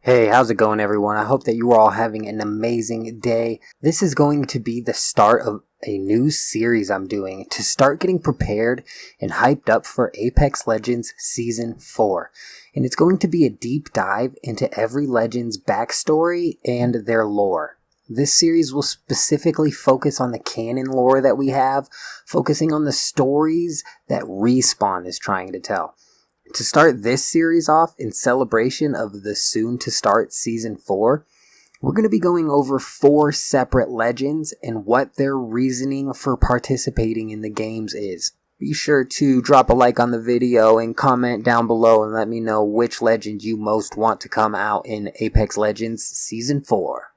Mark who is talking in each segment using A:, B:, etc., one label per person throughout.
A: Hey, how's it going, everyone? I hope that you are all having an amazing day. This is going to be the start of a new series I'm doing to start getting prepared and hyped up for Apex Legends Season 4. And it's going to be a deep dive into every Legend's backstory and their lore. This series will specifically focus on the canon lore that we have, focusing on the stories that Respawn is trying to tell. To start this series off in celebration of the soon-to-start Season 4, we're going to be going over 4 separate legends and what their reasoning for participating in the games is. Be sure to drop a like on the video and comment down below and let me know which legend you most want to come out in Apex Legends Season 4.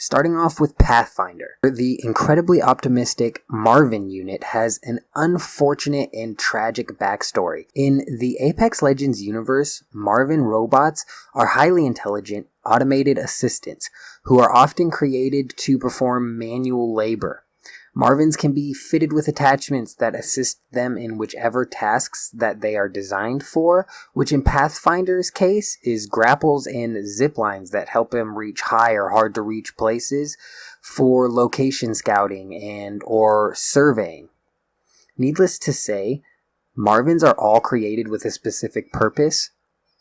A: Starting off with Pathfinder, the incredibly optimistic Marvin unit has an unfortunate and tragic backstory. In the Apex Legends universe, Marvin robots are highly intelligent, automated assistants who are often created to perform manual labor. Marvins can be fitted with attachments that assist them in whichever tasks that they are designed for, which in Pathfinder's case is grapples and zip lines that help him reach high or hard to reach places for location scouting and or surveying. Needless to say, Marvins are all created with a specific purpose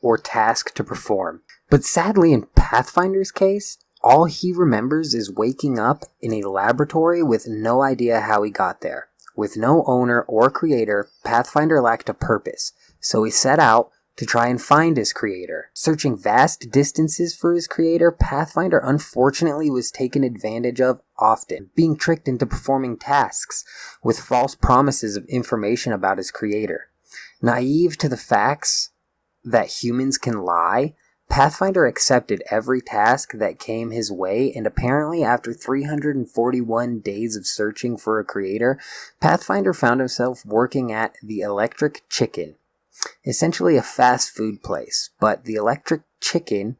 A: or task to perform. But sadly in Pathfinder's case, all he remembers is waking up in a laboratory with no idea how he got there. With no owner or creator, Pathfinder lacked a purpose, so he set out to try and find his creator. Searching vast distances for his creator, Pathfinder unfortunately was taken advantage of often, being tricked into performing tasks with false promises of information about his creator. Naive to the facts that humans can lie, Pathfinder accepted every task that came his way, and apparently after 341 days of searching for a creator, Pathfinder found himself working at the Electric Chicken, essentially a fast food place. But the Electric Chicken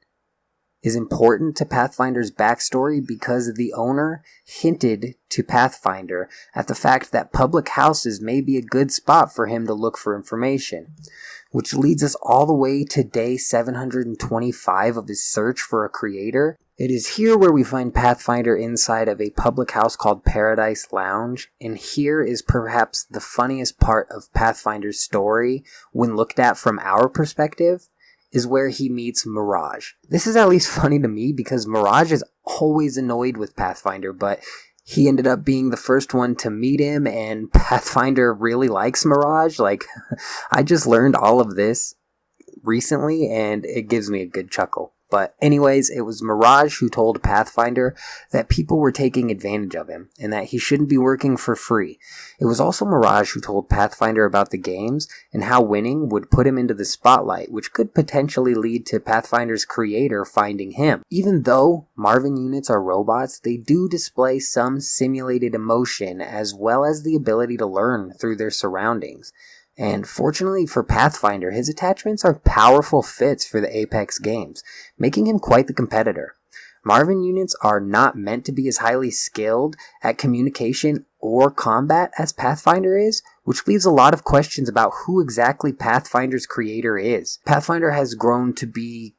A: is important to Pathfinder's backstory because the owner hinted to Pathfinder at the fact that public houses may be a good spot for him to look for information. Which leads us all the way to day 725 of his search for a creator. It is here where we find Pathfinder inside of a public house called Paradise Lounge, and here is perhaps the funniest part of Pathfinder's story when looked at from our perspective, is where he meets Mirage. This is at least funny to me because Mirage is always annoyed with Pathfinder, but he ended up being the first one to meet him, and Pathfinder really likes Mirage. I just learned all of this recently, and it gives me a good chuckle. But anyways, it was Mirage who told Pathfinder that people were taking advantage of him, and that he shouldn't be working for free. It was also Mirage who told Pathfinder about the games, and how winning would put him into the spotlight, which could potentially lead to Pathfinder's creator finding him. Even though Marvin units are robots, they do display some simulated emotion, as well as the ability to learn through their surroundings. And fortunately for Pathfinder, his attachments are powerful fits for the Apex games, making him quite the competitor. Marvin units are not meant to be as highly skilled at communication or combat as Pathfinder is, which leaves a lot of questions about who exactly Pathfinder's creator is. Pathfinder has grown to be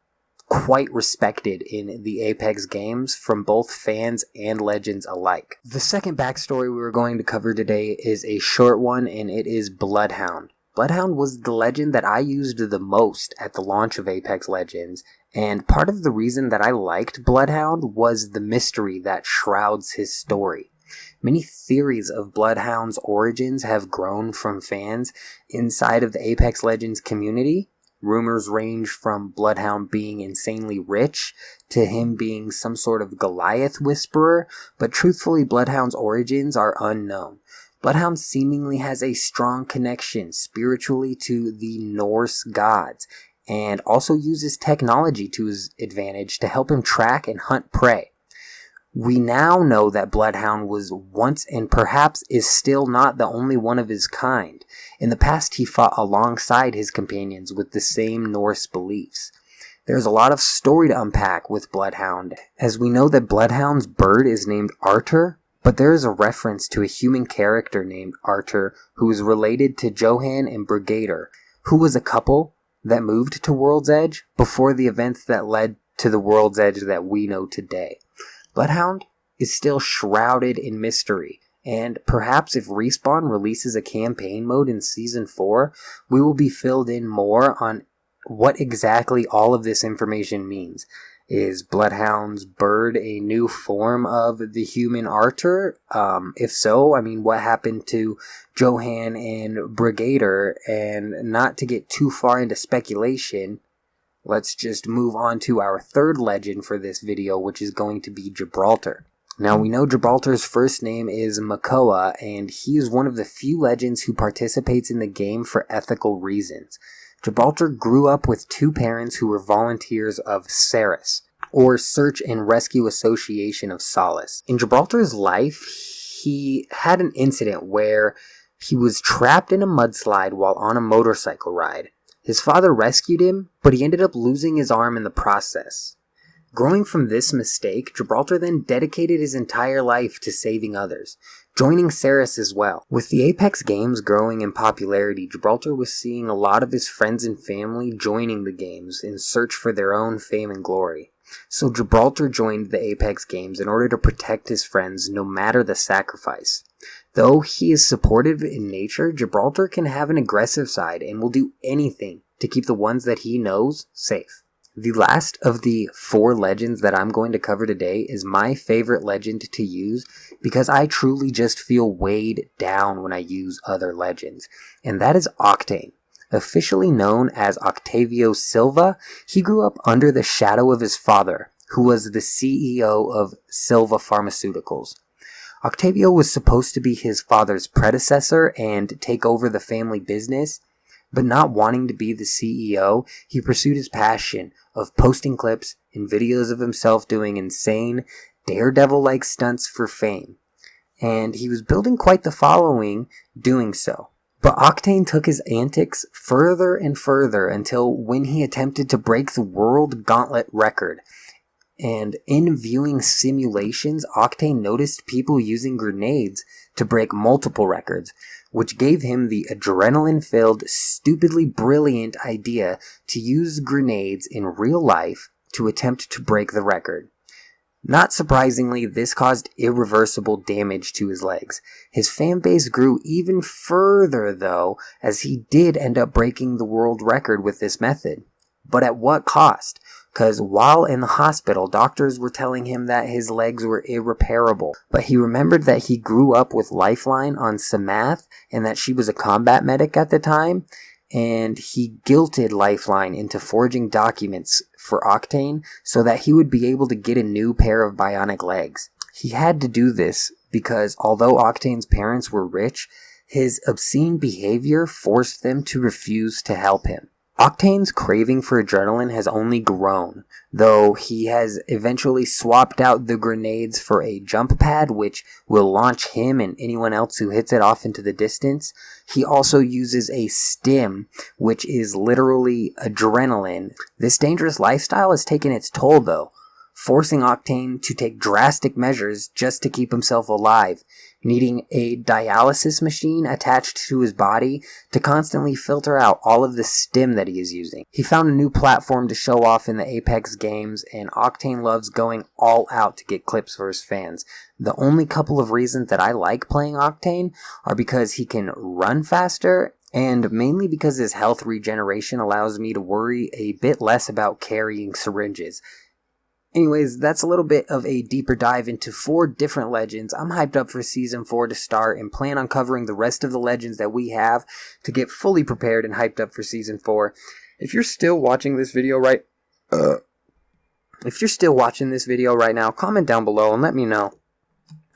A: quite respected in the Apex games from both fans and legends alike. The second backstory we were going to cover today is a short one, and it is Bloodhound. Bloodhound was the legend that I used the most at the launch of Apex Legends, and part of the reason that I liked Bloodhound was the mystery that shrouds his story. Many theories of Bloodhound's origins have grown from fans inside of the Apex Legends community. Rumors range from Bloodhound being insanely rich to him being some sort of Goliath whisperer, but truthfully Bloodhound's origins are unknown. Bloodhound seemingly has a strong connection spiritually to the Norse gods, and also uses technology to his advantage to help him track and hunt prey. We now know that Bloodhound was once and perhaps is still not the only one of his kind. In the past, he fought alongside his companions with the same Norse beliefs. There's a lot of story to unpack with Bloodhound, as we know that Bloodhound's bird is named Artur, but there is a reference to a human character named Artur who is related to Johan and Brigader, who was a couple that moved to World's Edge before the events that led to the World's Edge that we know today. Bloodhound is still shrouded in mystery, and perhaps if Respawn releases a campaign mode in Season 4, we will be filled in more on what exactly all of this information means. Is Bloodhound's bird a new form of the human Archer? If so, I mean, what happened to Johan and Brigadier? And not to get too far into speculation, let's just move on to our third legend for this video, which is going to be Gibraltar. Now, we know Gibraltar's first name is Makoa, and he is one of the few legends who participates in the game for ethical reasons. Gibraltar grew up with two parents who were volunteers of SARAS, or Search and Rescue Association of Solace. In Gibraltar's life, he had an incident where he was trapped in a mudslide while on a motorcycle ride. His father rescued him, but he ended up losing his arm in the process. Growing from this mistake, Gibraltar then dedicated his entire life to saving others, joining SARAS as well. With the Apex games growing in popularity, Gibraltar was seeing a lot of his friends and family joining the games in search for their own fame and glory. So Gibraltar joined the Apex games in order to protect his friends no matter the sacrifice. Though he is supportive in nature, Gibraltar can have an aggressive side and will do anything to keep the ones that he knows safe. The last of the 4 legends that I'm going to cover today is my favorite legend to use because I truly just feel weighed down when I use other legends, and that is Octane. Officially known as Octavio Silva, he grew up under the shadow of his father, who was the CEO of Silva Pharmaceuticals. Octavio was supposed to be his father's predecessor and take over the family business, but not wanting to be the CEO, he pursued his passion of posting clips and videos of himself doing insane, daredevil-like stunts for fame. And he was building quite the following doing so. But Octane took his antics further and further until when he attempted to break the World Gauntlet record. And in viewing simulations, Octane noticed people using grenades to break multiple records, which gave him the adrenaline-filled, stupidly brilliant idea to use grenades in real life to attempt to break the record. Not surprisingly, this caused irreversible damage to his legs. His fan base grew even further, though, as he did end up breaking the world record with this method. But at what cost? Because while in the hospital, doctors were telling him that his legs were irreparable. But he remembered that he grew up with Lifeline on Samath and that she was a combat medic at the time. And he guilted Lifeline into forging documents for Octane so that he would be able to get a new pair of bionic legs. He had to do this because although Octane's parents were rich, his obscene behavior forced them to refuse to help him. Octane's craving for adrenaline has only grown, though he has eventually swapped out the grenades for a jump pad which will launch him and anyone else who hits it off into the distance. He also uses a stim, which is literally adrenaline. This dangerous lifestyle has taken its toll though, forcing Octane to take drastic measures just to keep himself alive, needing a dialysis machine attached to his body to constantly filter out all of the stim that he is using. He found a new platform to show off in the Apex games, and Octane loves going all out to get clips for his fans. The only couple of reasons that I like playing Octane are because he can run faster, and mainly because his health regeneration allows me to worry a bit less about carrying syringes. Anyways, that's a little bit of a deeper dive into 4 different legends. I'm hyped up for Season 4 to start and plan on covering the rest of the legends that we have to get fully prepared and hyped up for Season 4. If you're still watching this video right now, comment down below and let me know.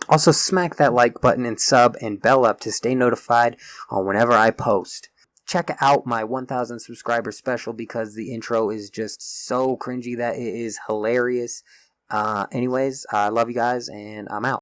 A: Also, smack that like button and sub and bell up to stay notified on whenever I post. Check out my 1,000 subscriber special because the intro is just so cringy that it is hilarious. Anyways, I love you guys and I'm out.